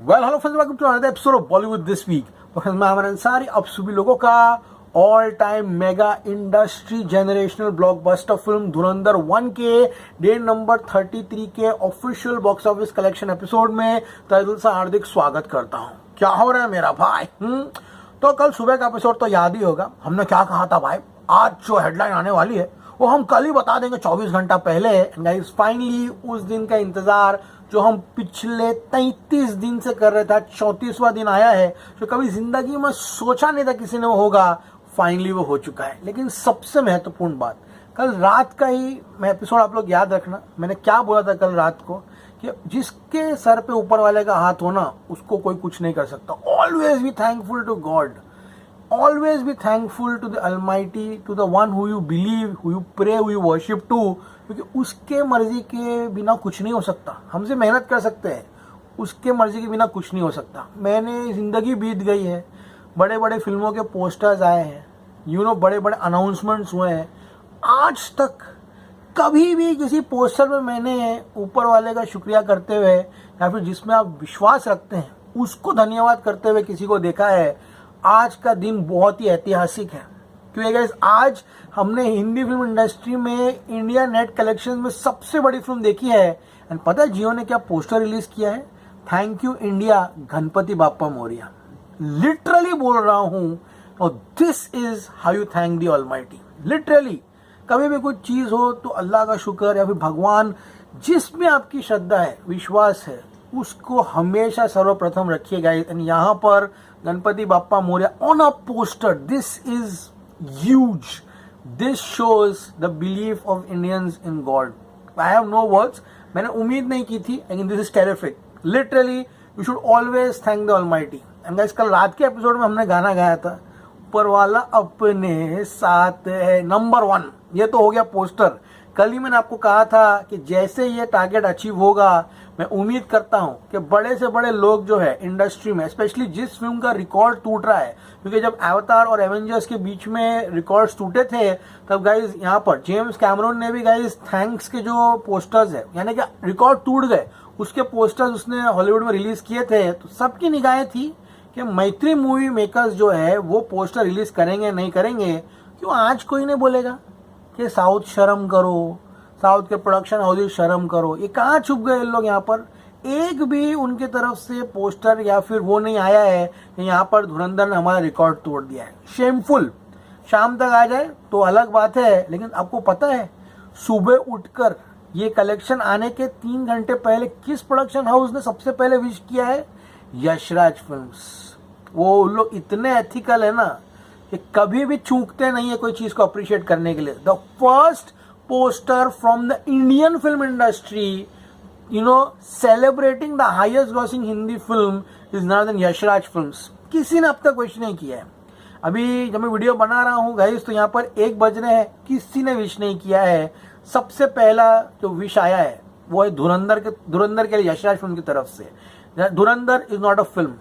Well hello friends, welcome to another episode of Bollywood this week. मैं अमन अंसारी, अब सभी लोगों का all time mega industry generational blockbuster film Dhurandhar 1 के डे नंबर 33 के official box office collection episode में तहे दिल से हार्दिक स्वागत करता हूं। क्या हो रहा है मेरा भाई? तो कल सुबह का एपिसोड तो याद ही होगा, हमने क्या कहा था भाई। आज जो हेडलाइन आने वाली है वो हम कल ही बता देंगे 24 घंटा पहले। गाइस फाइनली उस दिन का इंतजार जो हम पिछले 33 दिन से कर रहे थे, 34वां दिन आया है जो कभी जिंदगी में सोचा नहीं था किसी ने वो होगा। फाइनली वो हो चुका है। लेकिन सबसे महत्वपूर्ण बात, कल रात का ही मैं एपिसोड आप लोग याद रखना, मैंने क्या बोला था कल रात को कि जिसके सर पे ऊपर वाले का हाथ हो ना, उसको कोई कुछ नहीं कर सकता। Always be thankful to God, always be thankful to the Almighty, to the one who you believe, who you pray, who you worship to, क्योंकि उसके मर्जी के बिना कुछ नहीं हो सकता। हमसे मेहनत कर सकते हैं, उसके मर्जी के बिना कुछ नहीं हो सकता। मैंने जिंदगी बीत गई है, बड़े बड़े फिल्मों के पोस्टर्स आए हैं, बड़े बड़े अनाउंसमेंट्स हुए हैं, आज तक कभी भी किसी पोस्टर में मैंने ऊपर वाले का शुक्रिया करते हुए या फिर जिसमें आप विश्वास रखते हैं उसको धन्यवाद करते हुए किसी को देखा है। आज का दिन बहुत ही ऐतिहासिक है क्योंकि गाइस आज हमने हिंदी फिल्म इंडस्ट्री में इंडिया नेट कलेक्शन में सबसे बड़ी फिल्म देखी है। एंड पता है जियो ने क्या पोस्टर रिलीज किया है? Thank you India, Ganpati Bappa Morya. Literally बोल रहा हूं, और this is how you thank the almighty. Literally कभी भी कोई चीज हो तो अल्लाह का शुक्र या फिर भगवान, जिसमें आपकी श्रद्धा है, विश्वास है, उसको हमेशा सर्वप्रथम रखिए गाइस। एंड यहाँ पर Ganpati Bappa Morya on a poster, this is huge. This shows the belief of Indians in God. I have no words. मैंने उम्मीद नहीं की थी, लेकिन this is terrific. Literally you should always thank the almighty. And guys कल रात के एपिसोड में हमने गाना गाया था, ऊपर वाला अपने साथ है, नंबर 1। ये तो हो गया पोस्टर। कल ही मैंने आपको कहा था कि जैसे ये टारगेट अचीव होगा, मैं उम्मीद करता हूं कि बड़े से बड़े लोग जो है इंडस्ट्री में, स्पेशली जिस फिल्म का रिकॉर्ड टूट रहा है, क्योंकि जब अवतार और एवेंजर्स के बीच में रिकॉर्ड्स टूटे थे तब गाइज यहाँ पर जेम्स कैमरून ने भी गाइज थैंक्स के जो पोस्टर्स है, यानी कि रिकॉर्ड टूट गए, उसके पोस्टर्स उसने हॉलीवुड में रिलीज किए थे। तो सबकी निगाहें थी कि मैत्री मूवी मेकर्स जो है वो पोस्टर रिलीज करेंगे नहीं करेंगे। क्यों आज कोई नहीं बोलेगा कि साउथ शर्म करो, साउथ के प्रोडक्शन हाउसेज शर्म करो? ये कहाँ छुप गए लोग? यहाँ पर एक भी उनके तरफ से पोस्टर या फिर वो नहीं आया है कि यहाँ पर धुरंधर ने हमारा रिकॉर्ड तोड़ दिया है। शेमफुल। शाम तक आ जाए तो अलग बात है, लेकिन आपको पता है सुबह उठकर ये कलेक्शन आने के 3 घंटे पहले किस प्रोडक्शन हाउस ने सबसे पहले विश किया है? यशराज फिल्म्स। वो लोग इतने एथिकल है ना कि कभी भी चूकते नहीं है कोई चीज को अप्रिशिएट करने के लिए। The first poster from the Indian film industry, celebrating the highest grossing Hindi film is none other than Yash Raj films. किसी ने अब तक विश नहीं किया है। अभी जब मैं वीडियो बना रहा हूँ गाइस तो यहाँ पर 1 बज रहे हैं, किसी ने विश नहीं किया है। सबसे पहला जो विश आया है वो है धुरंधर के लिए यशराज फिल्म की तरफ से। धुरंधर is not a film,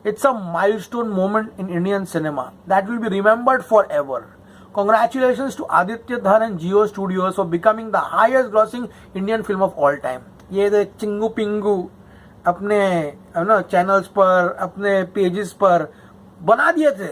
it's a milestone moment in Indian cinema that will be remembered for ever. Congratulations to Aditya Dhar and Jio Studios for becoming the highest grossing Indian film of all time. ये तो चिंगू पिंगू अपने channels पर, अपने pages पर बना दिए थे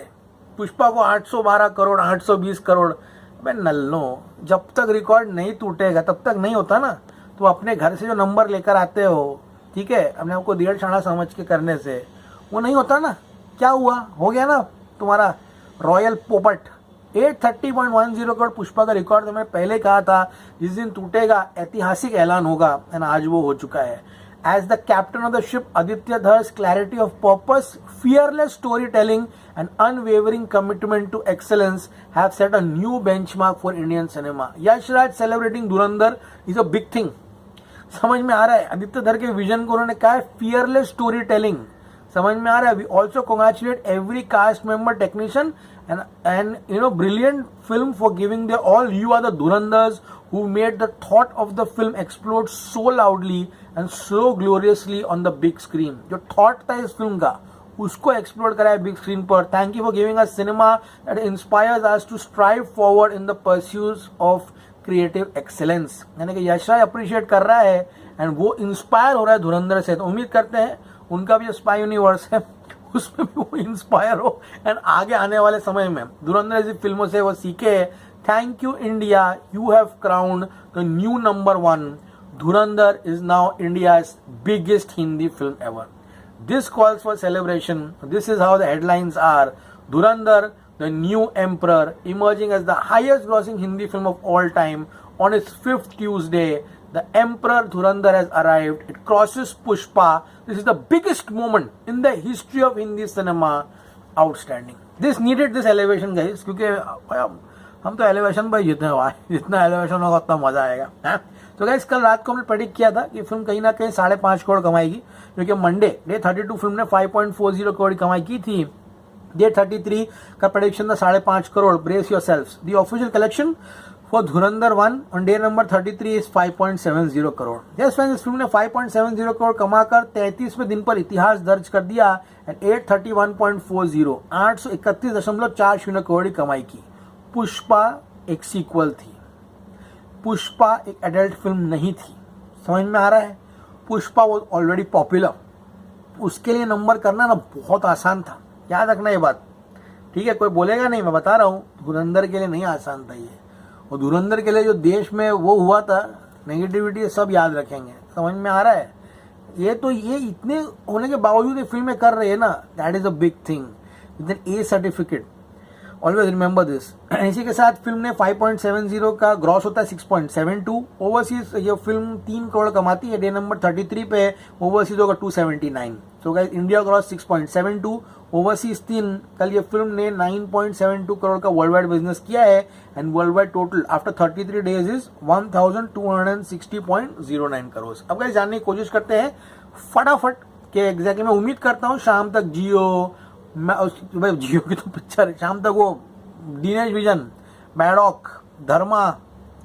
पुष्पा को 812 करोड़, 820 करोड़। अबे नल्लो, जब तक रिकॉर्ड नहीं टूटेगा तब तक नहीं होता ना। तो अपने घर से जो नंबर लेकर आते हो, ठीक है, अपने आपको डेढ़ छाना समझ के करने से वो नहीं होता ना। क्या हुआ? हो गया ना तुम्हारा रॉयल पोपट। 830.10 करोड़ पुष्पा का रिकॉर्ड तो मैंने पहले कहा था, जिस दिन टूटेगा ऐतिहासिक ऐलान होगा, एंड आज वो हो चुका है। As the captain of the ship, Aditya Dhar's clarity of purpose, fearless storytelling and unwavering commitment to excellence have set a new benchmark for Indian cinema. Yash Raj celebrating Dhurandhar is a big thing. समझ में आ रहा है? आदित्य धर के विजन को उन्होंने कहा है fearless storytelling। समझ में आ रहा है? We also congratulate every cast member, technician and brilliant film for giving their all. You are the Dhurandhars who made the thought of the film explode so loudly and so gloriously on the big screen. जो thought था इस film का उसको explore करा है big screen पर। Thank you for giving us cinema that inspires us to strive forward in the pursuit of creative excellence. यानी कि यशराज अप्रिशिएट कर रहा है एंड वो इंस्पायर हो रहा है धुरंधर से। तो उम्मीद करते हैं उनका भी जो स्पाई यूनिवर्स है उसमें भी वो इंस्पायर हो एंड आगे आने वाले समय में धुरंधर जैसी फिल्मों से वो सीखे. Thank you India, you have crowned the new number 1. Dhurandhar is now India's biggest Hindi film ever. This calls for celebration. This is how the headlines are. Dhurandhar, the new emperor, emerging as the highest grossing Hindi film of all time. On its 5th Tuesday, the emperor Dhurandhar has arrived. It crosses Pushpa. This is the biggest moment in the history of Hindi cinema. Outstanding. This needed this elevation, guys. क्योंकि हम तो elevation पर जीतने वाले, जितना elevation होगा उतना मजा आएगा. तो गाइस कल रात को हमने प्रेडिक्ट किया था कि फिल्म कहीं ना कहीं 5.5 करोड़ कमाएगी, क्योंकि मंडे डे 32 फिल्म ने 5.40 करोड़ कमाई की थी. डे 33 का प्रेडिक्शन था 5.5 crore. Brace yourselves. The official collection for Dhurandhar 1 on day number 33 is 5.70 crore. Yes friends, इस फिल्म ने 5.70 करोड़ कमाकर 33वें दिन पर इतिहास दर्ज कर दिया एंड 831.40 831.40 करोड़ की कमाई की. पुष्पा एक सीक्वल थी. पुष्पा एक एडल्ट फिल्म नहीं थी. समझ में आ रहा है? Pushpa was already popular. उसके लिए नंबर करना ना बहुत आसान था. याद रखना ये बात, ठीक है? कोई बोलेगा नहीं, मैं बता रहा हूँ. धुरंधर के लिए नहीं आसान था ये. और धुरंधर के लिए जो देश में वो हुआ था, नेगेटिविटी, सब याद रखेंगे. समझ में आ रहा है? ये इतने होने के बावजूद ये फिल्में कर रहे हैं ना, that is a big thing with an A certificate. Always remember this. इसी के साथ फिल्म ने 5.70 का ग्रॉस होता है 6.72. ओवरसीज ये फिल्म 3 करोड़ कमाती है. डे नंबर 33 पे ओवरसीज होगा 279. So guys, India gross 6.72, overseas 3. कल ये फिल्म ने 9.72 करोड़ का वर्ल्ड वाइड बिजनेस किया है and world wide total after 33 days is 1260.09 crore. अब गाइस जानने की कोशिश करते हैं फटाफट के एग्जैक्टली. मैं उम्मीद करता हूँ शाम तक जियो की तो पिक्चर है. शाम तक वो दिनेश विजन, मैडॉक, धर्मा,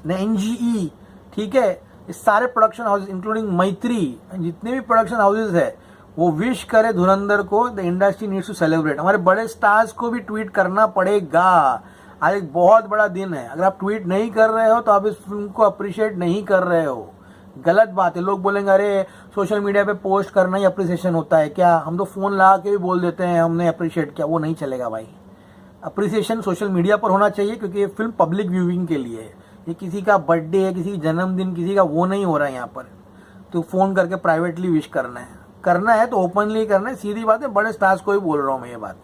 एनजीई, ठीक है, इस सारे प्रोडक्शन हाउसेस इंक्लूडिंग मैत्री, जितने भी प्रोडक्शन हाउसेस है, वो विश करे धुरंधर को. The industry needs to celebrate. हमारे बड़े स्टार्स को भी ट्वीट करना पड़ेगा. आज एक बहुत बड़ा दिन है. अगर आप ट्वीट नहीं कर रहे हो तो आप इस फिल्म को अप्रिशिएट नहीं कर रहे हो. गलत बात है. लोग बोलेंगे अरे सोशल मीडिया पे पोस्ट करना ही अप्रिसिएशन होता है क्या? हम तो फोन लगा के भी बोल देते हैं हमने अप्रिशिएट किया. वो नहीं चलेगा भाई. अप्रिसिएशन सोशल मीडिया पर होना चाहिए, क्योंकि ये फिल्म पब्लिक व्यूइंग के लिए है. ये किसी का बर्थडे है, किसी की जन्मदिन, किसी का वो नहीं हो रहा है यहाँ पर. तो फोन करके प्राइवेटली विश करना है तो ओपनली करना है. सीधी बात है. बड़े स्टार्स को ही बोल रहा हूँ मैं ये बात.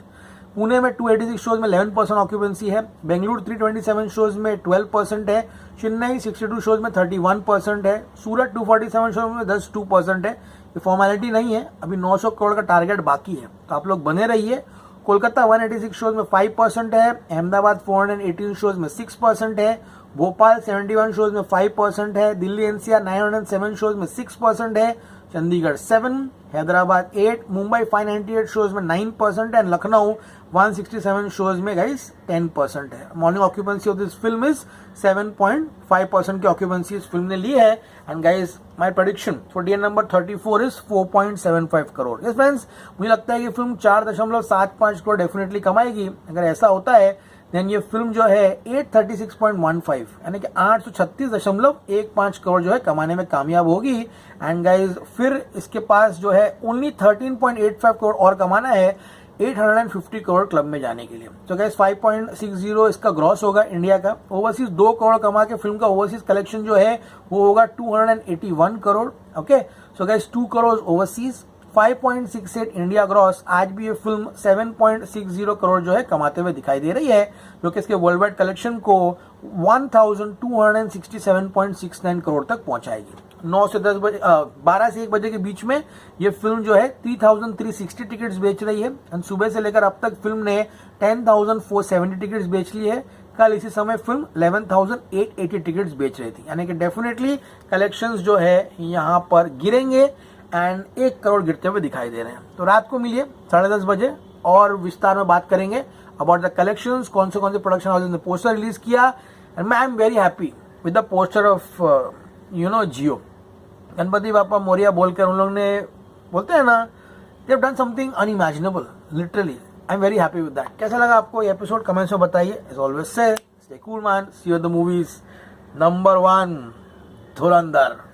पुणे में 286 शोज में 11% ऑक्यूपेंसी है. बेंगलुरु 327 शोज में 12% है. चेन्नई 62 शोज में 31% है. सूरत 247 शोज में 2% है. ये फॉर्मेलिटी नहीं है. अभी 900 करोड़ का टारगेट बाकी है, तो आप लोग बने रहिए. कोलकाता 186 शोज में 5% है. अहमदाबाद 418 शोज में 6% है. भोपाल 71 शोज में 5% है. दिल्ली एनसीआर 907 शोज में 6% है. चंडीगढ़ 7, हैदराबाद 8, मुंबई 598 शोज में 9% है एंड लखनऊ 167 शोज में गाइस 10% है. Morning occupancy of this film is 7.5% की ऑक्यूपेंसी इस फिल्म ने ली है. And guys my prediction for day number 34 is 4.75 crore. Yes friends, मुझे लगता है कि फिल्म 4.75 करोड़ डेफिनेटली कमाएगी. अगर ऐसा होता है देन ये फिल्म जो है 836.15 यानी कि 836.15 करोड़ जो है कमाने में कामयाब होगी. एंड गाइज फिर इसके पास जो है ओनली 13.85 करोड़ और कमाना है 850 करोड़ क्लब में जाने के लिए. तो गाइज 5.60 इसका ग्रॉस होगा इंडिया का. ओवरसीज 2 करोड़ कमा के फिल्म का ओवरसीज कलेक्शन जो है वो होगा 281 crore. Okay, so guys 2 crore overseas, 5.68 India gross. आज भी ये फिल्म 7.60 करोड़ जो है कमाते हुए दिखाई दे रही है, जो कि इसके वर्ल्ड वाइड कलेक्शन को 1267.69 करोड़ तक पहुंचाएगी. 9 से 10 बजे 12 से 1 बजे के बीच में ये फिल्म जो है 3360 टिकट्स बेच रही है. एंड सुबह से लेकर अब तक फिल्म ने 10,470 टिकट्स बेच ली है. कल इसी समय फिल्म 11,880 टिकट्स बेच रही थी. यानी कि डेफिनेटली कलेक्शंस जो है यहाँ पर गिरेंगे एंड 1 करोड़ गिरते हुए दिखाई दे रहे हैं. तो रात को मिलिए 10:30 बजे और विस्तार में बात करेंगे अबाउट द कलेक्शंस, कौन से प्रोडक्शन हाउसेस ने पोस्टर रिलीज किया. And I am very happy with the poster of Jio. Ganpati Bappa Morya बोलकर उन लोग ने, बोलते हैं ना, they have done something unimaginable. Literally I am very happy with that. कैसा लगा आपको ये एपिसोड कमेंट्स में बताइए. As always say stay cool man, see you at the movies. Number 1 Dhurandhar.